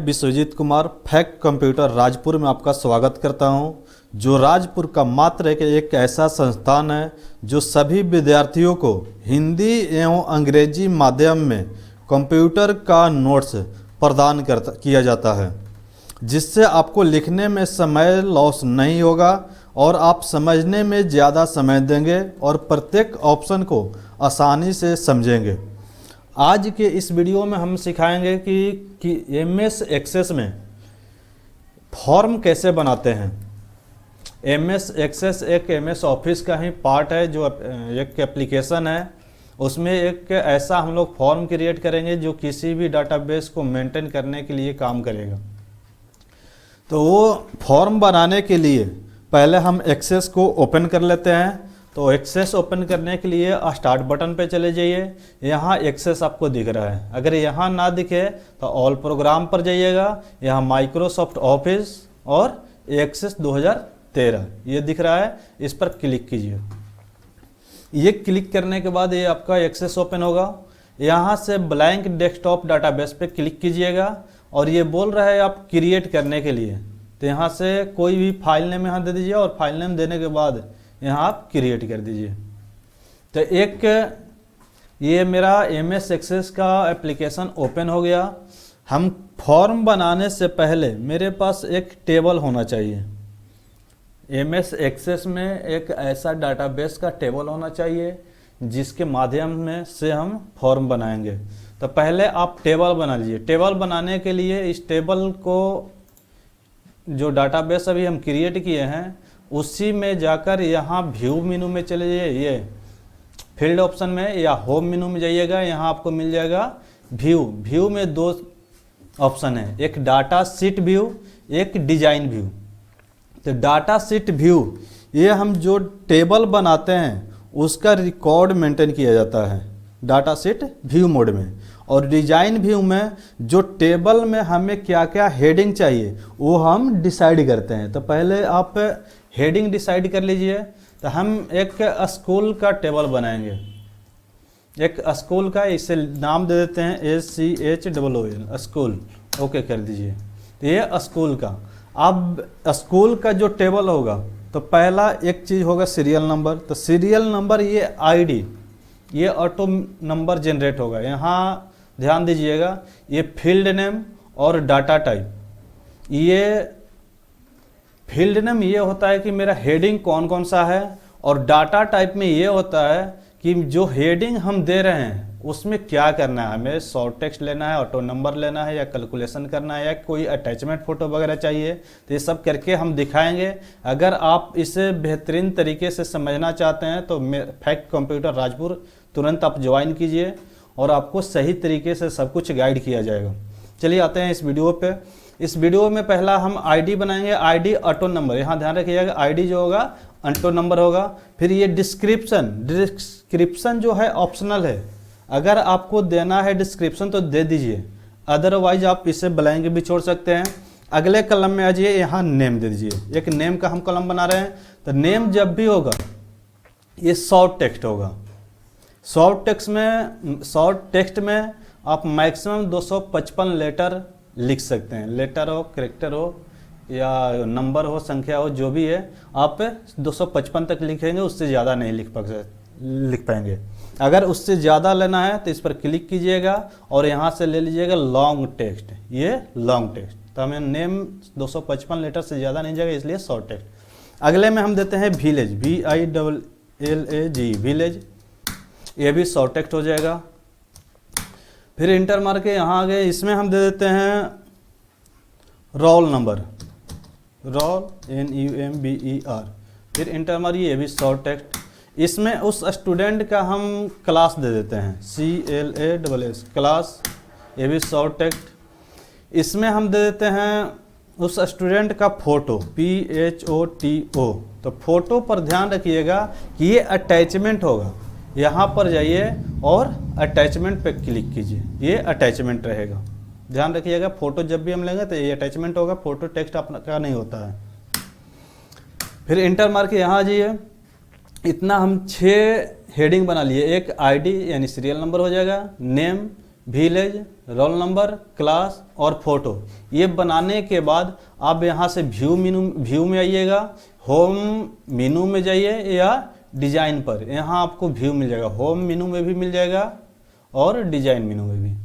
Vishwajeet Kumar fact computer Rajpur में आपका स्वागत करता हूं, जो राजपुर का मात्र एक ऐसा संस्थान है जो सभी विद्यार्थियों को हिंदी एवं अंग्रेजी माध्यम में कंप्यूटर का नोट्स प्रदान किया जाता है, जिससे आपको लिखने में समय लॉस नहीं होगा और आप समझने में ज़्यादा समय देंगे और प्रत्येक ऑप्शन को आसानी से समझेंगे। आज के इस वीडियो में हम सिखाएंगे कि MS एक्सेस में फॉर्म कैसे बनाते हैं। MS एक्सेस एक MS ऑफिस का ही पार्ट है, जो एक एप्लीकेशन है। उसमें एक ऐसा हम लोग फॉर्म क्रिएट करेंगे जो किसी भी डाटाबेस को मेंटेन करने के लिए काम करेगा। तो वो फॉर्म बनाने के लिए पहले हम एक्सेस को ओपन कर लेते हैं। तो एक्सेस ओपन करने के लिए स्टार्ट बटन पे चले जाइए। यहाँ एक्सेस आपको दिख रहा है। अगर यहाँ ना दिखे तो ऑल प्रोग्राम पर जाइएगा। यहाँ माइक्रोसॉफ्ट ऑफिस और एक्सेस 2013 ये दिख रहा है, इस पर क्लिक कीजिए। ये क्लिक करने के बाद ये आपका एक्सेस ओपन होगा। यहाँ से ब्लैंक डेस्कटॉप डाटाबेस पे क्लिक कीजिएगा और ये बोल रहा है आप क्रिएट करने के लिए। तो यहाँ से कोई भी फाइल नेम यहाँ दे दीजिए और फाइल नेम देने के बाद यहाँ आप क्रिएट कर दीजिए। तो एक ये मेरा MS एक्सेस का एप्लीकेशन ओपन हो गया। हम फॉर्म बनाने से पहले मेरे पास एक टेबल होना चाहिए। MS एक्सेस में एक ऐसा डाटाबेस का टेबल होना चाहिए जिसके माध्यम में से हम फॉर्म बनाएंगे। तो पहले आप टेबल बना लीजिए। टेबल बनाने के लिए इस टेबल को जो डाटाबेस अभी हम क्रिएट किए हैं उसी में जाकर यहाँ व्यू मेनू में चले जाइए। ये फील्ड ऑप्शन में या होम मेनू में जाइएगा। यहाँ आपको मिल जाएगा व्यू। व्यू में दो ऑप्शन है, एक डाटा शीट व्यू, एक डिजाइन व्यू। तो डाटा शीट व्यू ये हम जो टेबल बनाते हैं उसका रिकॉर्ड मेंटेन किया जाता है डाटा शीट व्यू मोड में। और डिजाइन व्यू में जो टेबल में हमें क्या क्या हेडिंग चाहिए वो हम डिसाइड करते हैं। तो पहले आप हेडिंग डिसाइड कर लीजिए। तो हम एक स्कूल का टेबल बनाएंगे, एक स्कूल का, इसे नाम दे देते हैं SCHOOL स्कूल। ओके कर दीजिए। तो ये स्कूल का, अब स्कूल का जो टेबल होगा तो पहला एक चीज़ होगा सीरियल नंबर। तो सीरियल नंबर ये ID ये ऑटो नंबर जनरेट होगा। यहाँ ध्यान दीजिएगा, ये फील्ड नेम और डाटा टाइप। ये फील्ड नेम ये होता है कि मेरा हेडिंग कौन कौन सा है, और डाटा टाइप में ये होता है कि जो हेडिंग हम दे रहे हैं उसमें क्या करना है। हमें शॉर्ट टेक्स्ट लेना है, ऑटो नंबर लेना है, या कैलकुलेशन करना है, या कोई अटैचमेंट फोटो वगैरह चाहिए। तो ये सब करके हम दिखाएंगे। अगर आप इसे बेहतरीन तरीके से समझना चाहते हैं तो फैक्ट कंप्यूटर राजपुर तुरंत आप ज्वाइन कीजिए और आपको सही तरीके से सब कुछ गाइड किया जाएगा। चलिए आते हैं इस वीडियो पे। इस वीडियो में पहला हम ID बनाएंगे। ID ऑटो नंबर, यहाँ ध्यान रखिएगा ID जो होगा ऑटो नंबर होगा। फिर ये डिस्क्रिप्शन जो है ऑप्शनल है। अगर आपको देना है डिस्क्रिप्शन तो दे दीजिए, अदरवाइज आप इसे ब्लैंक भी छोड़ सकते हैं। अगले कलम में आ जाइए, यहाँ नेम दे दीजिए। एक नेम का हम कलम बना रहे हैं। तो नेम जब भी होगा ये शॉर्ट टेक्स्ट होगा। शॉर्ट टेक्स्ट में आप मैक्सिमम 255 लेटर लिख सकते हैं। लेटर हो, कैरेक्टर हो, या नंबर हो, संख्या हो, जो भी है आप 255 तक लिखेंगे, उससे ज़्यादा नहीं लिख पाएंगे। अगर उससे ज़्यादा लेना है तो इस पर क्लिक कीजिएगा और यहाँ से ले लीजिएगा लॉन्ग टेक्स्ट। ये लॉन्ग टेक्स्ट, तो हमें नेम 255 लेटर से ज़्यादा नहीं जाएगा, इसलिए शॉर्ट टेक्स्ट। अगले में हम देते हैं विलेज, VILLAG विलेज। ये भी शॉर्ट टेक्स्ट हो जाएगा। फिर इंटर मार के यहाँ आ गए। इसमें हम दे देते हैं रोल नंबर, रोल NUMBER। फिर इंटर मारिए, ये भी शॉर्ट टेक्स्ट। इसमें उस स्टूडेंट का हम क्लास दे देते हैं CLASS क्लास, ये भी शॉर्ट टेक्स्ट। इसमें हम दे देते हैं उस स्टूडेंट का फोटो PHOTO। तो फोटो पर ध्यान रखिएगा कि ये अटैचमेंट होगा। यहाँ पर जाइए और अटैचमेंट पे क्लिक कीजिए, ये अटैचमेंट रहेगा। ध्यान रखिएगा, फोटो जब भी हम लेंगे तो ये अटैचमेंट होगा, फोटो टेक्स्ट आपका नहीं होता है। फिर इंटर मार के यहाँ आ जाइए। इतना हम 6 हेडिंग बना लिए। एक ID यानी सीरियल नंबर हो जाएगा, name, village, roll number, class और फोटो। ये बनाने के बाद आप यहाँ से व्यू में आइएगा, होम मेनू में जाइए या डिजाइन पर, यहाँ आपको व्यू मिल जाएगा। होम मेनू में भी मिल जाएगा और डिजाइन मेनू में भी।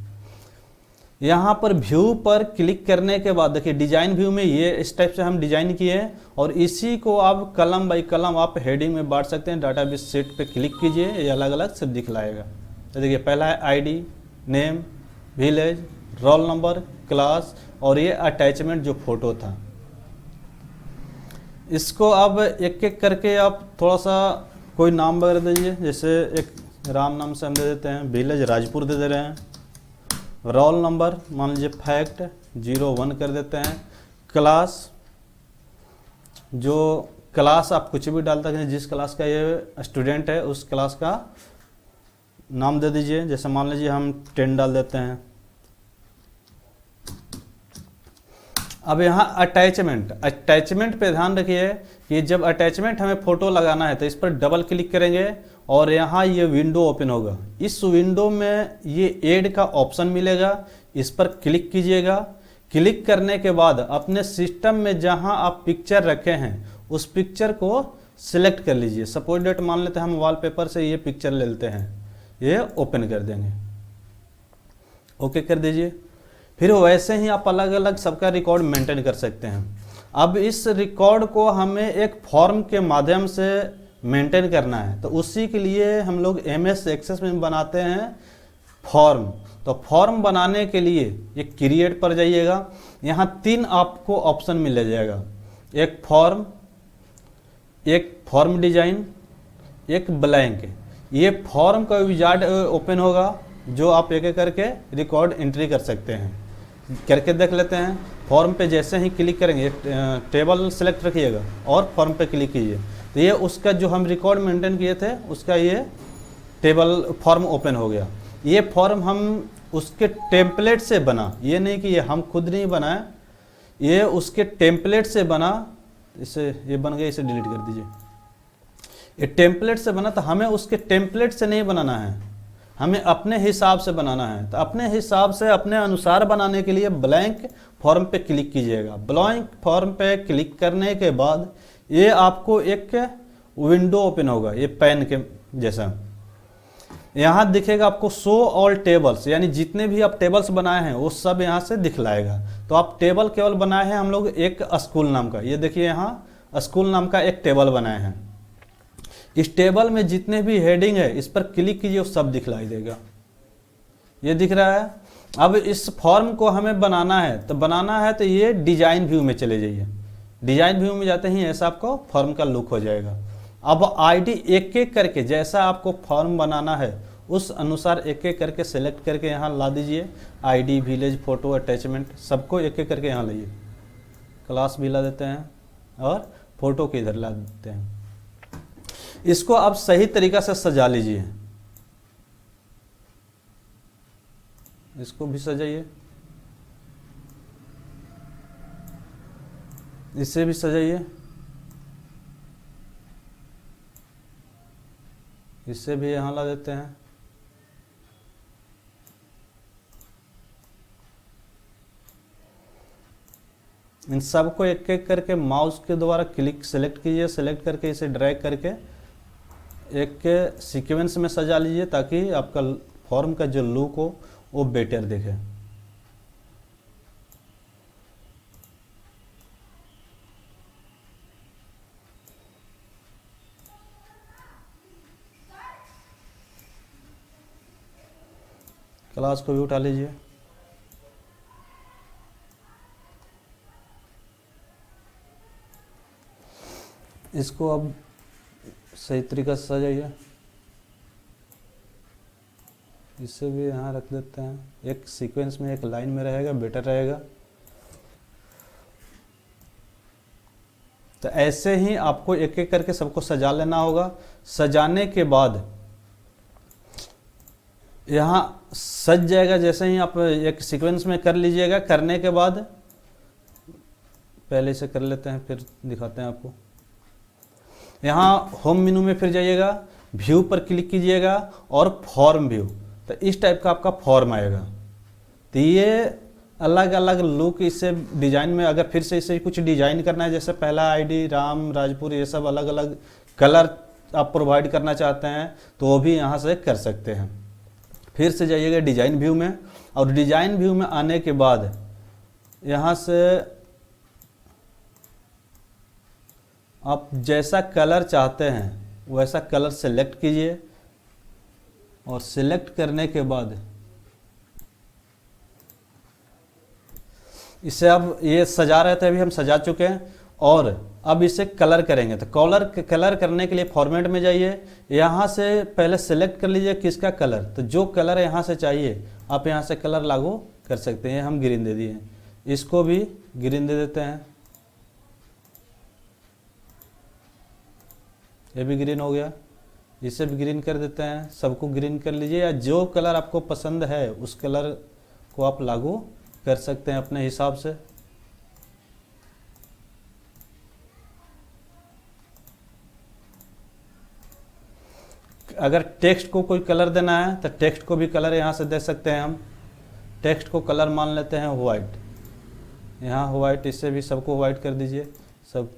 यहाँ पर व्यू पर क्लिक करने के बाद देखिए डिजाइन व्यू में ये इस टाइप से हम डिजाइन किए हैं और इसी को आप कलम बाई कलम आप हेडिंग में बांट सकते हैं। डाटाबेस सेट पे क्लिक कीजिए, ये अलग अलग सब दिखलाएगा। तो देखिए पहला है ID, name, village, roll number, class और ये अटैचमेंट जो फोटो था। इसको अब एक एक करके आप थोड़ा सा कोई नाम वगैरह दीजिए, जैसे एक राम नाम से हम दे देते हैं, विलेज राजपुर दे रहे हैं, रोल नंबर मान लीजिए फैक्ट 01 कर देते हैं, क्लास जो क्लास आप कुछ भी डाल सकते हैं, जिस क्लास का ये स्टूडेंट है उस क्लास का नाम दे दीजिए, जैसे मान लीजिए हम 10 डाल देते हैं। अब यहाँ अटैचमेंट पे ध्यान रखिए कि जब अटैचमेंट हमें फोटो लगाना है तो इस पर डबल क्लिक करेंगे और यहाँ ये विंडो ओपन होगा। इस विंडो में ये ऐड का ऑप्शन मिलेगा, इस पर क्लिक कीजिएगा। क्लिक करने के बाद अपने सिस्टम में जहाँ आप पिक्चर रखे हैं उस पिक्चर को सिलेक्ट कर लीजिए। सपोज डेट मान लेते हैं हम वॉलपेपर से ये पिक्चर ले लेते हैं, ये ओपन कर देंगे, ओके कर दीजिए। फिर वैसे ही आप अलग अलग सबका रिकॉर्ड मेंटेन कर सकते हैं। अब इस रिकॉर्ड को हमें एक फॉर्म के माध्यम से मेंटेन करना है, तो उसी के लिए हम लोग MS एक्सेस में बनाते हैं फॉर्म। तो फॉर्म बनाने के लिए ये क्रिएट पर जाइएगा, यहाँ 3 आपको ऑप्शन मिल जाएगा, एक फॉर्म डिजाइन, एक ब्लैंक। ये फॉर्म का विजार्ड ओपन होगा जो आप एक एक करके रिकॉर्ड एंट्री कर सकते हैं। करके देख लेते हैं। फॉर्म पे जैसे ही क्लिक करेंगे टेबल सेलेक्ट रखिएगा और फॉर्म पे क्लिक कीजिए, तो ये उसका जो हम रिकॉर्ड मेंटेन किए थे उसका ये टेबल फॉर्म ओपन हो गया। ये फॉर्म हम उसके टेम्पलेट से बना, ये नहीं कि ये हम खुद नहीं बनाए, ये उसके टेम्पलेट से बना। इसे ये बन गया, इसे डिलीट कर दीजिए। ये टेम्पलेट से बना, तो हमें उसके टेम्पलेट से नहीं बनाना है, हमें अपने हिसाब से बनाना है। तो अपने हिसाब से अपने अनुसार बनाने के लिए ब्लैंक फॉर्म पे क्लिक कीजिएगा। ब्लैंक फॉर्म पे क्लिक करने के बाद ये आपको एक विंडो ओपन होगा, ये पेन के जैसा। यहाँ दिखेगा आपको शो ऑल टेबल्स, यानी जितने भी आप टेबल्स बनाए हैं वो सब यहाँ से दिखलाएगा। तो आप टेबल केवल बनाए हैं हम लोग एक स्कूल नाम का, ये देखिए यहाँ स्कूल नाम का एक टेबल बनाए हैं। इस टेबल में जितने भी हेडिंग है इस पर क्लिक कीजिए, वो सब दिखलाई देगा, ये दिख रहा है। अब इस फॉर्म को हमें बनाना है तो ये डिजाइन व्यू में चले जाइए। डिजाइन व्यू में जाते ही ऐसा आपको फॉर्म का लुक हो जाएगा। अब आईडी एक एक करके जैसा आपको फॉर्म बनाना है उस अनुसार एक एक करके सेलेक्ट करके यहाँ ला दीजिए। आईडी, विलेज, फोटो, अटैचमेंट सबको एक एक करके यहाँ लाइए। क्लास भी ला देते हैं और फोटो के इधर ला देते हैं। इसको आप सही तरीका से सजा लीजिए, इसको भी सजाइए, इसे भी सजाइए, इसे भी यहाँ ला देते हैं। इन सबको एक एक करके माउस के द्वारा क्लिक सेलेक्ट कीजिए, सेलेक्ट करके इसे ड्रैग करके एक सीक्वेंस में सजा लीजिए ताकि आपका फॉर्म का जो लुक हो वो बेटर दिखे। क्लास को भी उठा लीजिए। इसको अब सही तरीका से सजाइए, इसे भी यहाँ रख देते हैं, एक सीक्वेंस में एक लाइन में रहेगा, बेटर रहेगा। तो ऐसे ही आपको एक एक करके सबको सजा लेना होगा। सजाने के बाद यहाँ सज जाएगा, जैसे ही आप एक सीक्वेंस में कर लीजिएगा। करने के बाद पहले से कर लेते हैं फिर दिखाते हैं आपको। यहाँ होम मेनू में फिर जाइएगा, व्यू पर क्लिक कीजिएगा और फॉर्म व्यू, तो इस टाइप का आपका फॉर्म आएगा। तो ये अलग अलग लुक इसे डिजाइन में, अगर फिर से इसे कुछ डिजाइन करना है, जैसे पहला आईडी राम राजपुर, ये सब अलग अलग कलर आप प्रोवाइड करना चाहते हैं तो वो भी यहाँ से कर सकते हैं। फिर से जाइएगा डिजाइन व्यू में, और डिजाइन व्यू में आने के बाद यहाँ से आप जैसा कलर चाहते हैं वैसा कलर सेलेक्ट कीजिए, और सेलेक्ट करने के बाद इसे अब ये सजा रहे थे, अभी हम सजा चुके हैं, और अब इसे कलर करेंगे। तो कलर करने के लिए फॉर्मेट में जाइए, यहाँ से पहले सेलेक्ट कर लीजिए किसका कलर, तो जो कलर यहाँ से चाहिए आप यहाँ से कलर लागू कर सकते हैं। हम ग्रीन दे दिए, इसको भी ग्रीन दे देते हैं, ये भी ग्रीन हो गया, इसे भी ग्रीन कर देते हैं, सबको ग्रीन कर लीजिए, या जो कलर आपको पसंद है उस कलर को आप लागू कर सकते हैं अपने हिसाब से। अगर टेक्स्ट को कोई कलर देना है तो टेक्स्ट को भी कलर यहाँ से दे सकते हैं। हम टेक्स्ट को कलर मान लेते हैं वाइट, यहाँ वाइट, इससे भी सबको वाइट कर दीजिए, सब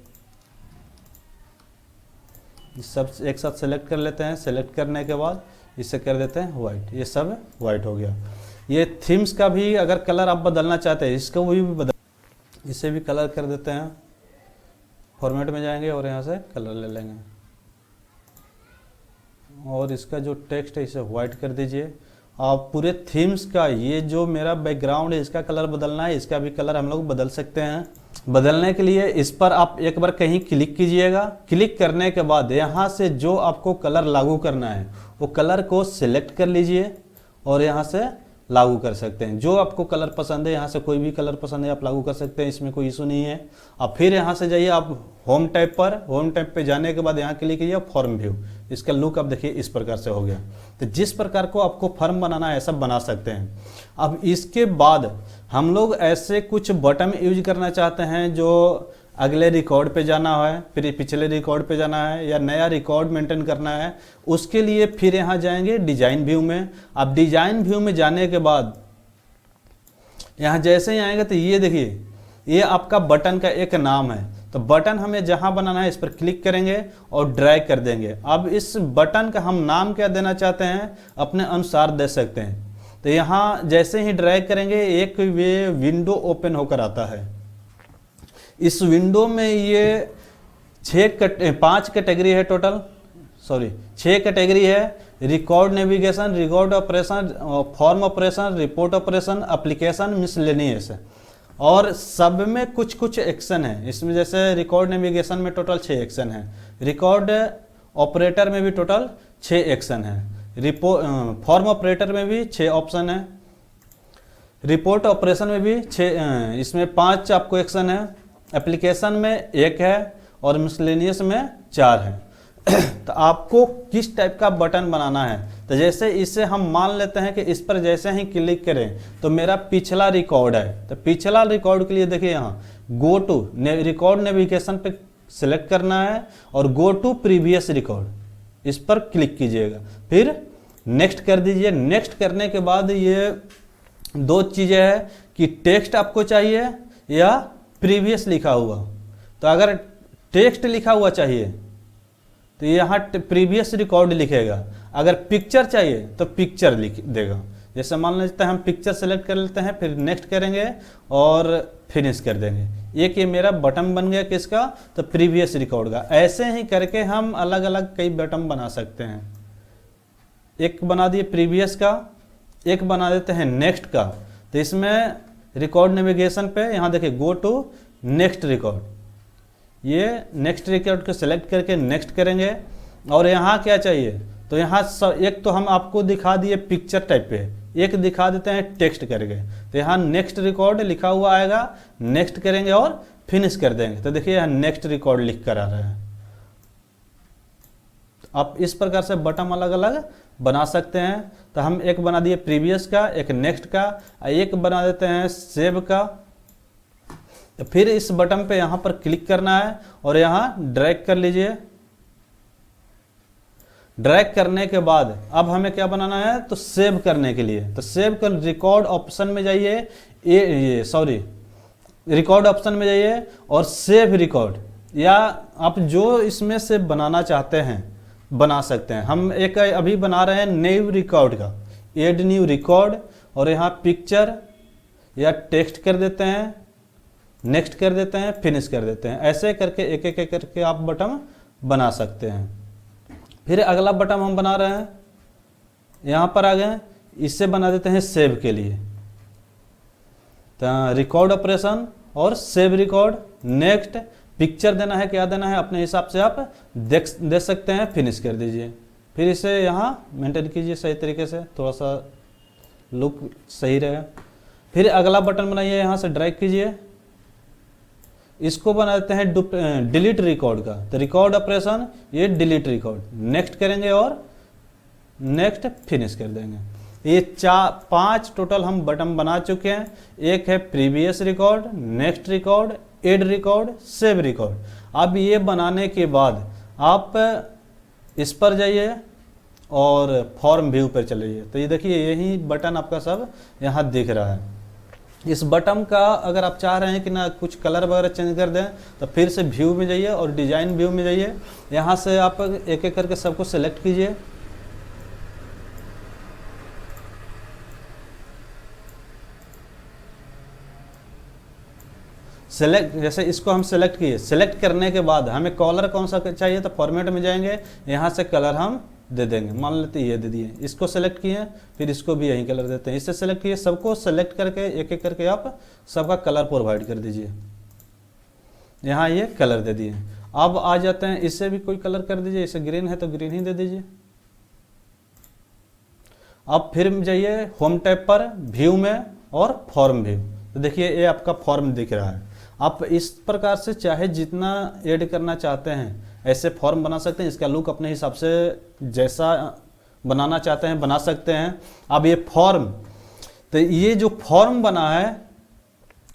एक साथ सेलेक्ट कर लेते हैं। सेलेक्ट करने के बाद इसे कर देते हैं वाइट, ये सब वाइट हो गया। ये थीम्स का भी अगर कलर आप बदलना चाहते हैं, इसको भी बदल, इसे भी कलर कर देते हैं। फॉर्मेट में जाएंगे और यहाँ से कलर ले लेंगे, और इसका जो टेक्स्ट है इसे वाइट कर दीजिए। आप पूरे थीम्स का, ये जो मेरा बैकग्राउंड है इसका कलर बदलना है, इसका भी कलर हम लोग बदल सकते हैं। बदलने के लिए इस पर आप एक बार कहीं क्लिक कीजिएगा। क्लिक करने के बाद यहाँ से जो आपको कलर लागू करना है वो कलर को सिलेक्ट कर लीजिए और यहाँ से लागू कर सकते हैं। जो आपको कलर पसंद है, यहाँ से कोई भी कलर पसंद है आप लागू कर सकते हैं, इसमें कोई इशू नहीं है। अब फिर यहाँ से जाइए आप होम टैब पर, होम टैब पे जाने के बाद यहाँ क्लिक कीजिए फॉर्म व्यू। इसका लुक आप देखिए इस प्रकार से हो गया। तो जिस प्रकार को आपको फॉर्म बनाना है ऐसा बना सकते हैं। अब इसके बाद हम लोग ऐसे कुछ बटन यूज करना चाहते हैं जो अगले रिकॉर्ड पे जाना है, फिर पिछले रिकॉर्ड पे जाना है, या नया रिकॉर्ड मेंटेन करना है। उसके लिए फिर यहाँ जाएंगे डिजाइन व्यू में। अब डिजाइन व्यू में जाने के बाद यहाँ जैसे ही आएंगे तो ये देखिए ये आपका बटन का एक नाम है। तो बटन हमें जहाँ बनाना है इस पर क्लिक करेंगे और ड्रैग कर देंगे। अब इस बटन का हम नाम क्या देना चाहते हैं अपने अनुसार दे सकते हैं। तो यहाँ जैसे ही ड्रैग करेंगे एक वे विंडो ओपन होकर आता है। इस विंडो में ये 5 कैटेगरी है टोटल, 6 कैटेगरी है। Record navigation, record operation, form operation, report operation, application, miscellaneous, और सब में कुछ कुछ एक्शन है। इसमें जैसे रिकॉर्ड नेविगेशन में टोटल 6 एक्शन है, रिकॉर्ड ऑपरेटर में भी टोटल 6 एक्शन है, फॉर्म ऑपरेटर में भी 6 ऑप्शन है, रिपोर्ट ऑपरेशन में भी 6, इसमें 5 आपको एक्शन है, एप्लीकेशन में 1 है और मिसलेनियस में 4 है। तो आपको किस टाइप का बटन बनाना है, तो जैसे इसे हम मान लेते हैं कि इस पर जैसे ही क्लिक करें तो मेरा पिछला रिकॉर्ड है। तो पिछला रिकॉर्ड के लिए देखिए यहाँ गो टू रिकॉर्ड नेविगेशन पे सिलेक्ट करना है और गो टू प्रीवियस रिकॉर्ड इस पर क्लिक कीजिएगा, फिर नेक्स्ट कर दीजिए। नेक्स्ट करने के बाद ये 2 चीज़ें हैं कि टेक्स्ट आपको चाहिए या प्रीवियस लिखा हुआ। तो अगर टेक्स्ट लिखा हुआ चाहिए तो यहाँ प्रीवियस रिकॉर्ड लिखेगा, अगर पिक्चर चाहिए तो पिक्चर लिख देगा। जैसे मान लेते हैं हम पिक्चर सेलेक्ट कर लेते हैं, फिर नेक्स्ट करेंगे और फिनिश कर देंगे। एक ये मेरा बटन बन गया किसका, तो प्रीवियस रिकॉर्ड का। ऐसे ही करके हम अलग अलग कई बटन बना सकते हैं। एक बना दिए प्रीवियस का, एक बना देते हैं नेक्स्ट का। तो इसमें रिकॉर्ड नेविगेशन पे यहाँ देखिए गो टू नेक्स्ट रिकॉर्ड, ये नेक्स्ट रिकॉर्ड को सिलेक्ट करके नेक्स्ट करेंगे। और यहाँ क्या चाहिए, तो यहाँ एक तो हम आपको दिखा दिए पिक्चर टाइप पे, एक दिखा देते हैं टेक्स्ट करके। तो यहाँ नेक्स्ट रिकॉर्ड लिखा हुआ आएगा, नेक्स्ट करेंगे और फिनिश कर देंगे। तो देखिए यहाँ नेक्स्ट रिकॉर्ड लिख कर आ रहा है। आप इस प्रकार से बटन अलग अलग बना सकते हैं। तो हम एक बना दिए प्रीवियस का, एक नेक्स्ट का, एक बना देते हैं सेव का। तो फिर इस बटन पे यहाँ पर क्लिक करना है और यहाँ ड्रैग कर लीजिए। ड्रैग करने के बाद अब हमें क्या बनाना है, तो सेव करने के लिए, तो सेव कर रिकॉर्ड ऑप्शन में जाइए, ये सॉरी रिकॉर्ड ऑप्शन में जाइए और सेव रिकॉर्ड, या आप जो इसमें से बनाना चाहते हैं बना सकते हैं। हम एक अभी बना रहे हैं न्यू रिकॉर्ड का, एड न्यू रिकॉर्ड, और यहाँ पिक्चर या टेक्स्ट कर देते हैं, नेक्स्ट कर देते हैं, फिनिश कर देते हैं। ऐसे करके एक एक करके आप बटन बना सकते हैं। फिर अगला बटन हम बना रहे हैं, यहाँ पर आ गए, इससे बना देते हैं सेव के लिए, तो रिकॉर्ड ऑपरेशन और सेव रिकॉर्ड, नेक्स्ट, पिक्चर देना है, क्या देना है अपने हिसाब से आप दे सकते हैं, फिनिश कर दीजिए। फिर इसे यहाँ मेंटेन कीजिए सही तरीके से, थोड़ा सा लुक सही रहेगा। फिर अगला बटन बनाइए, यहाँ से ड्रैग कीजिए, इसको बना देते हैं डिलीट रिकॉर्ड का, तो रिकॉर्ड ऑपरेशन, ये डिलीट रिकॉर्ड, नेक्स्ट करेंगे और नेक्स्ट, फिनिश कर देंगे। ये 5 टोटल हम बटन बना चुके हैं। एक है previous record, next record, add record, save record. अब ये बनाने के बाद आप इस पर जाइए और फॉर्म व्यू पर चलिए, तो ये देखिए यही बटन आपका सब यहाँ दिख रहा है। इस बटन का अगर आप चाह रहे हैं कि ना कुछ कलर वगैरह चेंज कर दें, तो फिर से व्यू में जाइए और डिजाइन व्यू में जाइए, यहाँ से आप एक एक करके सबको सेलेक्ट कीजिए। सेलेक्ट, जैसे इसको हम सेलेक्ट किए, सेलेक्ट करने के बाद हमें कलर कौन सा चाहिए, तो फॉर्मेट में जाएंगे, यहाँ से कलर हम दे देंगे, मान लेते ये दे दिए, इसको सेलेक्ट किए, फिर इसको भी यही कलर देते हैं, इससे सेलेक्ट किए, सबको सेलेक्ट करके एक एक करके आप सबका कलर प्रोवाइड कर दीजिए। यहाँ ये कलर दे दिए। अब आ जाते हैं, इससे भी कोई कलर कर दीजिए, इसे ग्रीन है तो ग्रीन ही दे दीजिए। अब फिर जाइए होम टैब पर, व्यू में और फॉर्म व्यू, तो देखिए ये आपका फॉर्म दिख रहा है। आप इस प्रकार से चाहे जितना ऐड करना चाहते हैं ऐसे फॉर्म बना सकते हैं, इसका लुक अपने हिसाब से जैसा बनाना चाहते हैं बना सकते हैं। अब ये फॉर्म, तो ये जो फॉर्म बना है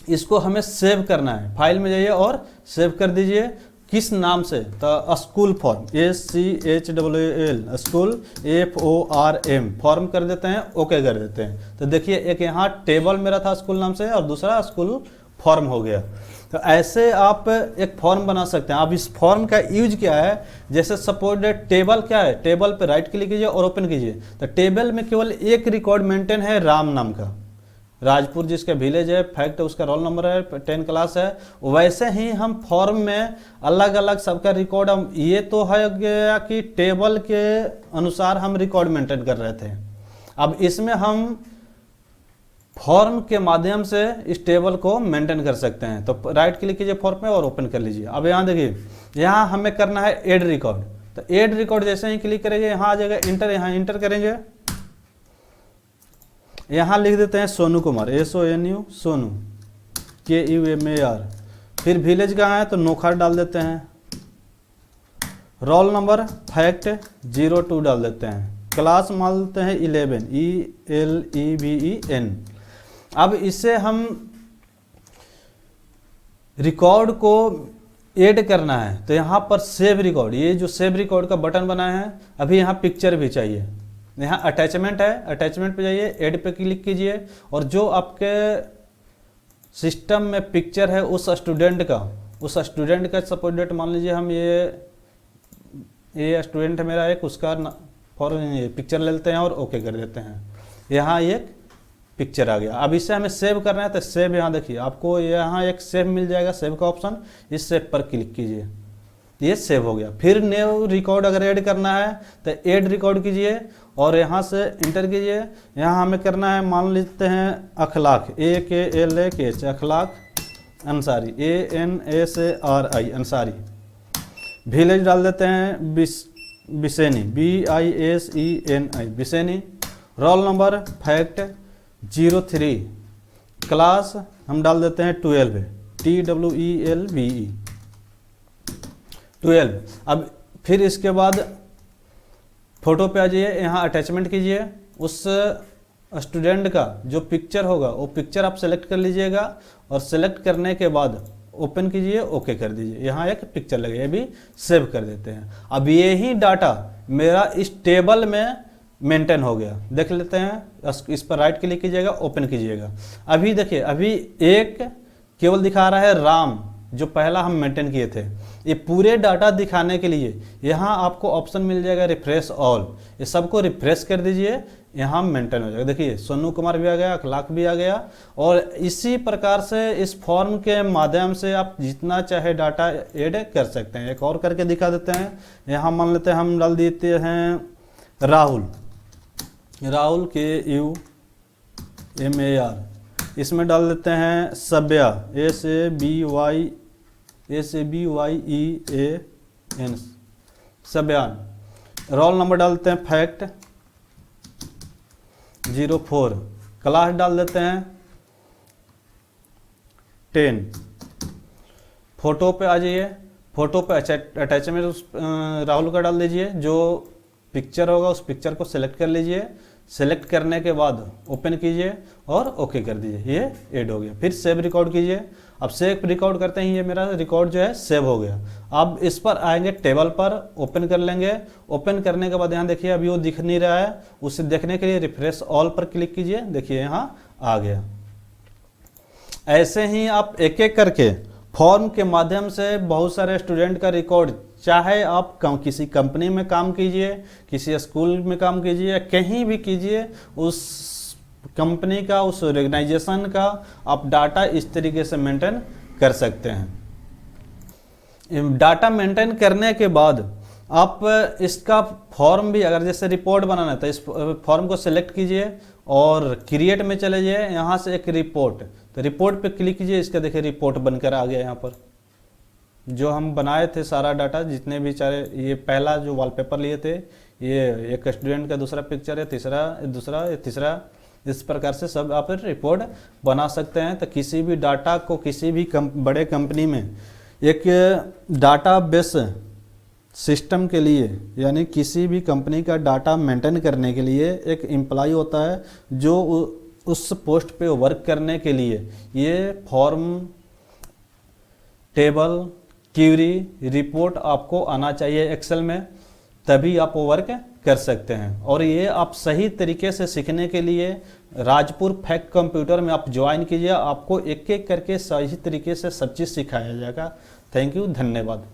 इसको हमें सेव करना है, फाइल में जाइए और सेव कर दीजिए। किस नाम से, तो school form, SCHOOL, school FORM form कर देते हैं, ओके कर देते हैं। तो देखिए एक यहाँ टेबल मेरा था स्कूल नाम से और दूसरा स्कूल फॉर्म हो गया। तो ऐसे आप एक फॉर्म बना सकते हैं। अब इस फॉर्म का यूज क्या है, जैसे सपोज टेबल क्या है, टेबल पे राइट क्लिक कीजिए और ओपन कीजिए, तो टेबल में केवल एक रिकॉर्ड मेंटेन है, राम नाम का, राजपुर जिसका विलेज है, फैक्ट उसका रोल नंबर है, 10 क्लास है। वैसे ही हम फॉर्म में अलग अलग सबका रिकॉर्ड, हम ये तो है गया कि टेबल के अनुसार हम रिकॉर्ड मेंटेन कर रहे थे। अब इसमें हम फॉर्म के माध्यम से इस टेबल को मेंटेन कर सकते हैं। तो राइट क्लिक कीजिए फॉर्म में और ओपन कर लीजिए। अब यहाँ देखिए, यहाँ हमें करना है ऐड रिकॉर्ड, तो ऐड रिकॉर्ड जैसे ही क्लिक करेंगे यहाँ आ जाएगा इंटर, यहाँ इंटर करेंगे, यहाँ लिख देते हैं सोनू कुमार, SONU, सोनू, KUMAR। फिर विलेज कहाँ है, तो नोखर डाल देते हैं, रोल नंबर फैक्ट 02 डाल देते हैं, क्लास मान लेते हैं 11, ELEVEN। अब इससे हम रिकॉर्ड को ऐड करना है, तो यहाँ पर सेव रिकॉर्ड, ये जो सेव रिकॉर्ड का बटन बनाया है, अभी यहाँ पिक्चर भी चाहिए, यहाँ अटैचमेंट है, अटैचमेंट पे जाइए, ऐड पे क्लिक कीजिए और जो आपके सिस्टम में पिक्चर है उस स्टूडेंट का सपोज डेट मान लीजिए, हम ये स्टूडेंट है मेरा एक, उसका पिक्चर ले लेते हैं और ओके कर देते हैं। यहाँ एक पिक्चर आ गया। अब इसे हमें सेव करना है, तो सेव यहाँ देखिए आपको यहाँ एक सेव मिल जाएगा, सेव का ऑप्शन, इस सेव पर क्लिक कीजिए, ये सेव हो गया। फिर न्यू रिकॉर्ड अगर ऐड करना है तो ऐड रिकॉर्ड कीजिए और यहाँ से इंटर कीजिए। यहाँ हमें करना है, मान लेते हैं अखलाक, AKLAK, अखलाक अंसारी, ANSARI अंसारी। विलेज डाल देते हैं Biseni, BISENI Biseni. Roll number फैक्ट 03, क्लास हम डाल देते हैं 12, TWELVE 12। अब फिर इसके बाद फोटो पे आ जाइए, यहाँ अटैचमेंट कीजिए, उस स्टूडेंट का जो पिक्चर होगा वो पिक्चर आप सेलेक्ट कर लीजिएगा और सेलेक्ट करने के बाद ओपन कीजिए, ओके कर दीजिए। यहाँ एक पिक्चर लगे, ये भी सेव कर देते हैं। अब यही डाटा मेरा इस टेबल में मेंटेन हो गया। देख लेते हैं, इस पर राइट क्लिक कीजिएगा, ओपन कीजिएगा। अभी देखिए, अभी एक केवल दिखा रहा है राम, जो पहला हम मेंटेन किए थे। ये पूरे डाटा दिखाने के लिए यहाँ आपको ऑप्शन मिल जाएगा रिफ्रेश ऑल, ये सबको रिफ्रेश कर दीजिए, यहाँ मेंटेन हो जाएगा। देखिए सोनू कुमार भी आ गया, अखलाक भी आ गया। और इसी प्रकार से इस फॉर्म के माध्यम से आप जितना चाहे डाटा ऐड कर सकते हैं। एक और करके दिखा देते हैं। यहाँ मान लेते हैं हम डाल देते हैं राहुल, राहुल KUMAR, इसमें डाल देते हैं सब्या, SABYEAN, सब्यान। रोल नंबर डालते हैं फैक्ट 04, क्लास डाल देते हैं 10। फोटो पे आ जाइए, फोटो पे अटैचमेंट राहुल का डाल दीजिए, जो पिक्चर होगा उस पिक्चर को सिलेक्ट कर लीजिए। सेलेक्ट करने के बाद ओपन कीजिए और ओके कर दीजिए, ये ऐड हो गया। फिर सेव रिकॉर्ड कीजिए। अब सेव रिकॉर्ड करते ही ये मेरा रिकॉर्ड जो है सेव हो गया। अब इस पर आएंगे, टेबल पर ओपन कर लेंगे। ओपन करने के बाद यहाँ देखिए अभी वो दिख नहीं रहा है, उसे देखने के लिए रिफ्रेश ऑल पर क्लिक कीजिए, देखिए यहाँ आ गया। ऐसे ही आप एक एक करके फॉर्म के माध्यम से बहुत सारे स्टूडेंट का रिकॉर्ड, चाहे आप किसी कंपनी में काम कीजिए, किसी स्कूल में काम कीजिए, कहीं भी कीजिए, उस कंपनी का, उस ऑर्गेनाइजेशन का आप डाटा इस तरीके से मेंटेन कर सकते हैं। डाटा मेंटेन करने के बाद आप इसका फॉर्म भी, अगर जैसे रिपोर्ट बनाना है तो इस फॉर्म को सिलेक्ट कीजिए और क्रिएट में चले जाइए। यहाँ से एक रिपोर्ट, तो रिपोर्ट पे क्लिक कीजिए, इसका देखिए रिपोर्ट बनकर आ गया। यहाँ पर जो हम बनाए थे सारा डाटा, जितने भी चाहे, ये पहला जो वॉलपेपर लिए थे, ये एक स्टूडेंट का दूसरा पिक्चर है, तीसरा, इस प्रकार से सब आप रिपोर्ट बना सकते हैं। तो किसी भी डाटा को किसी भी बड़े कंपनी में एक डाटा बेस सिस्टम के लिए, यानी किसी भी कंपनी का डाटा मेंटेन करने के लिए एक एम्प्लॉय होता है जो उस पोस्ट पे वर्क करने के लिए ये फॉर्म, टेबल, क्यूरी, रिपोर्ट आपको आना चाहिए एक्सेल में, तभी आप वो वर्क कर सकते हैं। और ये आप सही तरीके से सीखने के लिए राजपुर फैक्ट कंप्यूटर में आप ज्वाइन कीजिए, आपको एक एक करके सही तरीके से सब चीज़ सिखाया जाएगा। थैंक यू, धन्यवाद।